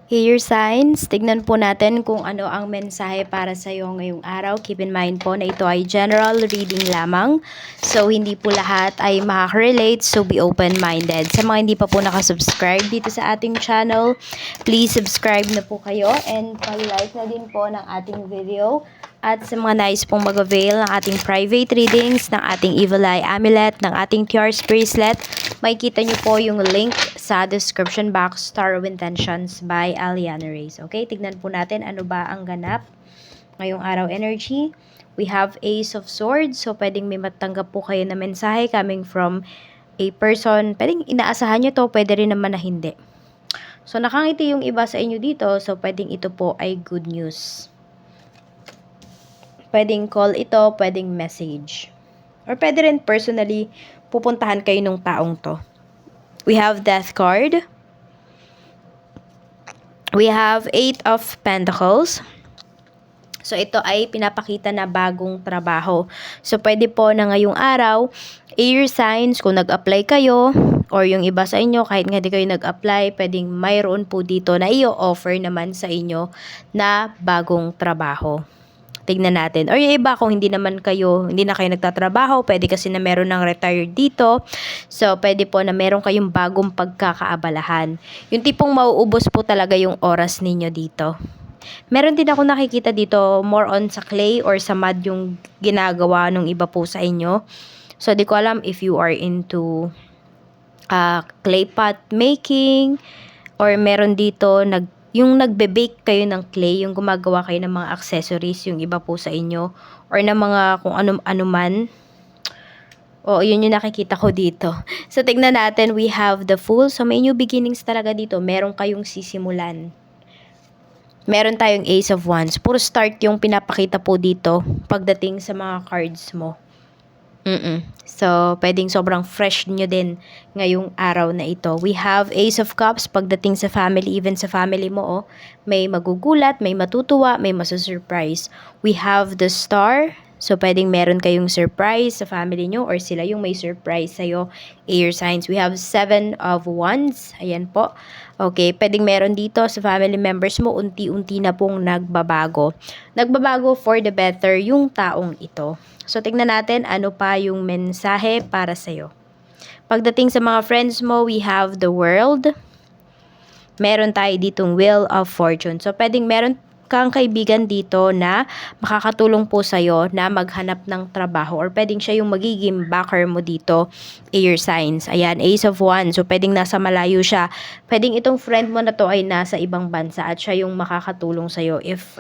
Air signs, tignan po natin kung ano ang mensahe para sa iyo ngayong araw. Keep in mind po na ito ay general reading lamang. So, hindi po lahat ay makaka-relate. So, be open-minded. Sa mga hindi pa po nakasubscribe dito sa ating channel, please subscribe na po kayo and like na din po ng ating video. At sa mga nais pong mag-avail ng ating private readings, ng ating Evil Eye Amulet, ng ating Tiaras Bracelet, makikita nyo po yung link sa description box, Star of Intentions by Aliana Reyes. Okay, tignan po natin ano ba ang ganap ngayong araw energy. We have Ace of Swords, so pwedeng may matanggap po kayo na mensahe coming from a person. Pwedeng inaasahan nyo to, pwede rin naman na hindi. So nakangiti yung iba sa inyo dito, so pwedeng ito po ay good news. Pwedeng call ito, pwedeng message. Or pwede rin personally, pupuntahan kayo nung taong to. We have Death card. We have 8 of Pentacles. So, ito ay pinapakita na bagong trabaho. So, pwede po na ngayong araw, air signs, kung nag-apply kayo, or yung iba sa inyo, kahit nga di kayo nag-apply, pwedeng mayroon po dito na i-offer naman sa inyo na bagong trabaho. Tignan natin. Or yung iba, kung hindi na kayo nagtatrabaho, pwede kasi na meron ng retired dito. So, pwede po na meron kayong bagong pagkakaabalahan. Yung tipong mauubos po talaga yung oras ninyo dito. Meron din ako nakikita dito, more on sa clay or sa mud yung ginagawa ng iba po sa inyo. So, di ko alam if you are into clay pot making, or meron dito yung nagbe-bake kayo ng clay, yung gumagawa kayo ng mga accessories, yung iba po sa inyo, or ng mga kung ano man. O, yun yung nakikita ko dito. So, tignan natin, we have the Fool. So, may new beginnings talaga dito. Meron kayong sisimulan. Meron tayong Ace of Wands. Puro start yung pinapakita po dito pagdating sa mga cards mo. So, pwedeng sobrang fresh nyo din ngayong araw na ito. We have Ace of Cups pagdating sa family, even sa family mo, may magugulat, may matutuwa, may masusurprise. We have the Star. So, pwedeng meron kayong surprise sa family nyo or sila yung may surprise sa'yo. Air signs. We have 7 of Wands. Ayan po. Okay, pwedeng meron dito sa family members mo, unti-unti na pong nagbabago. Nagbabago for the better yung taong ito. So, tignan natin ano pa yung mensahe para sa'yo. Pagdating sa mga friends mo, we have the World. Meron tayo ditong Wheel of Fortune. So, pwedeng meron kang kaibigan dito na makakatulong po sa'yo na maghanap ng trabaho, or pwedeng siya yung magiging backer mo dito, air signs. Ayan, Ace of Wands. So, pwedeng nasa malayo siya. Pwedeng itong friend mo na to ay nasa ibang bansa at siya yung makakatulong sa'yo. If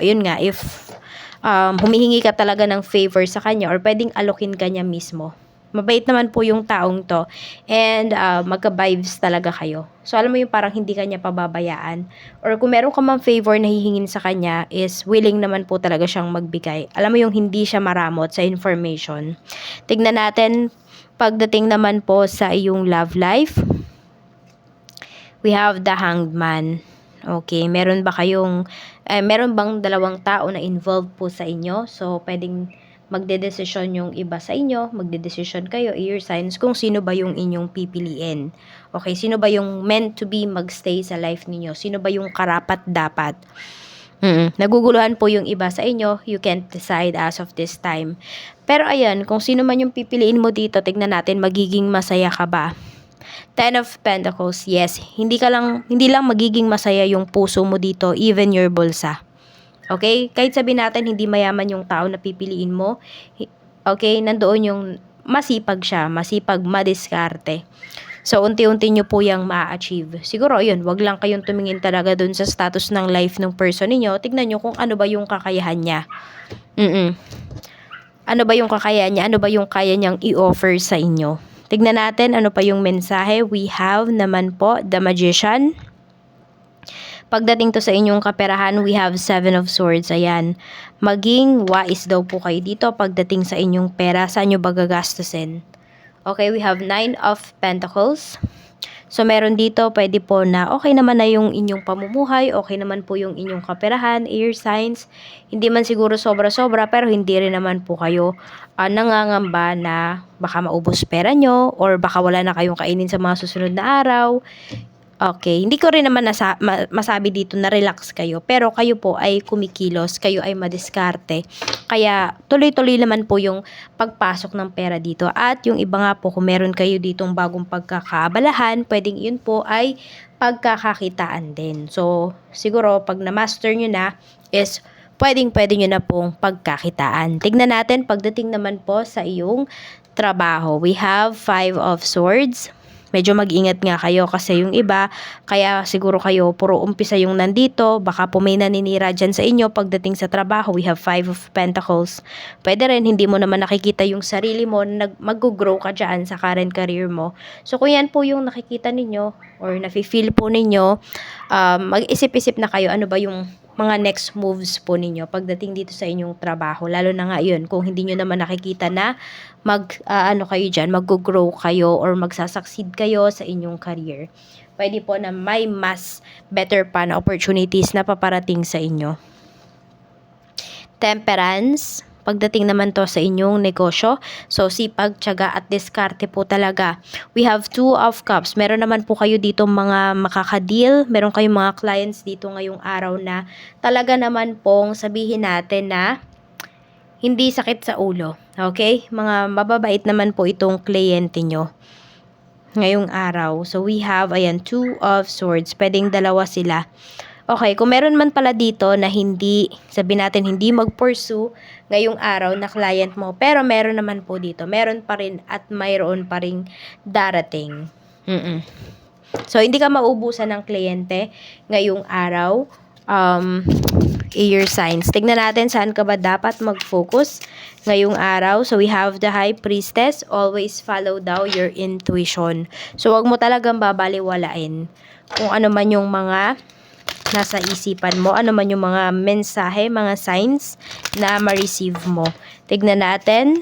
humihingi ka talaga ng favor sa kanya, or pwedeng alokin ka niya mismo. Mabait naman po yung taong to, and magka-vibes talaga kayo. So, alam mo yung parang hindi kanya pababayaan, or kung meron ka mang favor na hihingin sa kanya, is willing naman po talaga siyang magbigay. Alam mo yung hindi siya maramot sa information. Tignan natin pagdating naman po sa iyong love life. We have the Hanged Man. Okay, meron bang dalawang tao na involved po sa inyo? So, pwedeng magdedesisyon yung iba sa inyo, magdedesisyon kayo, air signs, kung sino ba yung inyong pipiliin. Okay, sino ba yung meant to be magstay sa life ninyo? Sino ba yung karapat dapat? Naguguluhan po yung iba sa inyo, you can't decide as of this time. Pero ayan, kung sino man yung pipiliin mo dito, tignan natin, magiging masaya ka ba? 10 of Pentacles, yes. Hindi lang magiging masaya yung puso mo dito, even your bulsa. Okay? Kahit sabihin natin hindi mayaman yung tao na pipiliin mo, okay, nandoon yung masipag siya, masipag, madiskarte. So, unti-unti nyo po yung ma-achieve. Siguro, yun, wag lang kayong tumingin talaga dun sa status ng life ng person niyo. Tignan nyo kung ano ba yung kakayahan niya. Ano ba yung kakayahan niya? Ano ba yung kaya niyang i-offer sa inyo? Tignan natin ano pa yung mensahe. We have naman po the Magician. Pagdating to sa inyong kaperahan, we have 7 of Swords. Ayan. Maging wais daw po kayo dito pagdating sa inyong pera. Saan nyo ba gagastusin? Okay, we have 9 of Pentacles. So, meron dito, pwede po na okay naman na yung inyong pamumuhay, okay naman po yung inyong kaperahan, air signs. Hindi man siguro sobra-sobra, pero hindi rin naman po kayo nangangamba na baka maubos pera nyo, or baka wala na kayong kainin sa mga susunod na araw. Okay, hindi ko rin naman masabi dito na relax kayo, pero kayo po ay kumikilos, kayo ay madiskarte. Kaya tuloy-tuloy naman po yung pagpasok ng pera dito. At yung iba nga po, kung meron kayo ditong bagong pagkakaabalahan, pwedeng yun po ay pagkakakitaan din. So, siguro pag na-master nyo na is pwede nyo na pong pagkakitaan. Tignan natin pagdating naman po sa iyong trabaho. We have 5 of Swords. Medyo mag-ingat nga kayo kasi yung iba, kaya siguro kayo puro umpisa yung nandito, baka po may naninira dyan sa inyo pagdating sa trabaho. We have 5 of Pentacles. Pwede rin, hindi mo naman nakikita yung sarili mo, mag-grow ka dyan sa current career mo. So kung yan po yung nakikita ninyo or nafe-feel po ninyo, mag-isip-isip na kayo ano ba yung mga next moves po ninyo pagdating dito sa inyong trabaho. Lalo na nga yun, kung hindi nyo naman nakikita na kayo dyan, mag-grow kayo or magsasucceed kayo sa inyong career. Pwede po na may mas better pa na opportunities na paparating sa inyo. Temperance. Pagdating naman to sa inyong negosyo, so sipag, tiyaga at diskarte po talaga. We have 2 of Cups. Meron naman po kayo dito mga makakadeal. Meron kayong mga clients dito ngayong araw na talaga naman pong sabihin natin na hindi sakit sa ulo. Okay? Mga mababait naman po itong kliyente nyo ngayong araw. So we have, ayan, 2 of Swords. Pwedeng dalawa sila. Okay, kung meron man pala dito na hindi, sabi natin hindi mag-pursue ngayong araw na client mo, pero meron naman po dito, meron pa rin at mayroon pa rin darating. So, hindi ka maubusan ng kliyente ngayong araw. Air signs. Tignan natin saan ka ba dapat mag-focus ngayong araw. So, we have the High Priestess. Always follow daw your intuition. So, wag mo talagang babaliwalain kung ano man yung mga nasa isipan mo, ano man yung mga mensahe, mga signs na ma-receive mo. Tignan natin.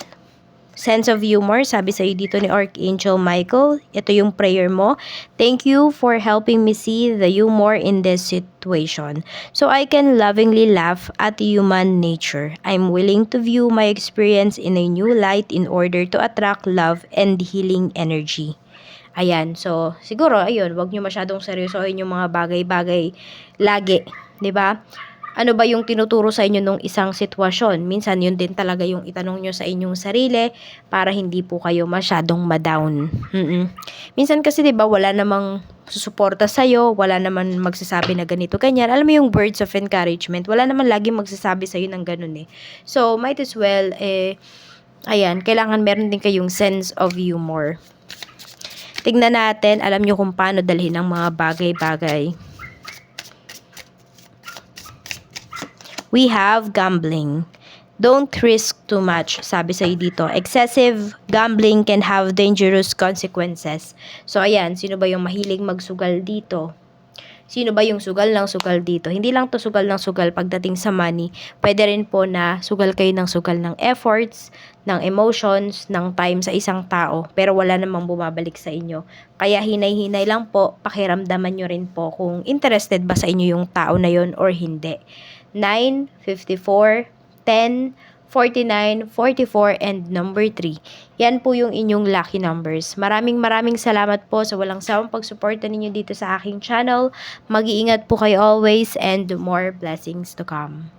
Sense of humor, sabi sa'yo dito ni Archangel Michael. Ito yung prayer mo. Thank you for helping me see the humor in this situation, so I can lovingly laugh at human nature. I'm willing to view my experience in a new light in order to attract love and healing energy. Ayan, so siguro ayun, wag niyo masyadong seryosohin yung mga bagay-bagay lagi, 'di ba? Ano ba yung tinuturo sa inyo nung isang sitwasyon? Minsan yun din talaga yung itanong nyo sa inyong sarili para hindi po kayo masyadong ma-down. Minsan kasi 'di ba wala namang susuporta sa iyo, wala naman magsasabi na ganito ganyan. Alam mo yung words of encouragement, wala naman laging magsasabi sa iyo ng ganun eh. So might as well ayan, kailangan meron din kayong sense of humor. Tignan natin, alam nyo kung paano dalhin ang mga bagay-bagay. We have gambling. Don't risk too much, sabi sa'yo dito. Excessive gambling can have dangerous consequences. So, ayan, sino ba yung mahilig magsugal dito? Sino ba yung sugal ng sugal dito? Hindi lang to sugal ng sugal pagdating sa money. Pwede rin po na sugal kayo ng sugal ng efforts, ng emotions, ng time sa isang tao. Pero wala namang bumabalik sa inyo. Kaya hinay-hinay lang po, pakiramdaman nyo rin po kung interested ba sa inyo yung tao na yon or hindi. 9, 54, 10, 49, 44, and number 3. Yan po yung inyong lucky numbers. Maraming salamat po sa walang sawang pagsuporta ninyo dito sa aking channel. Mag-iingat po kayo always and more blessings to come.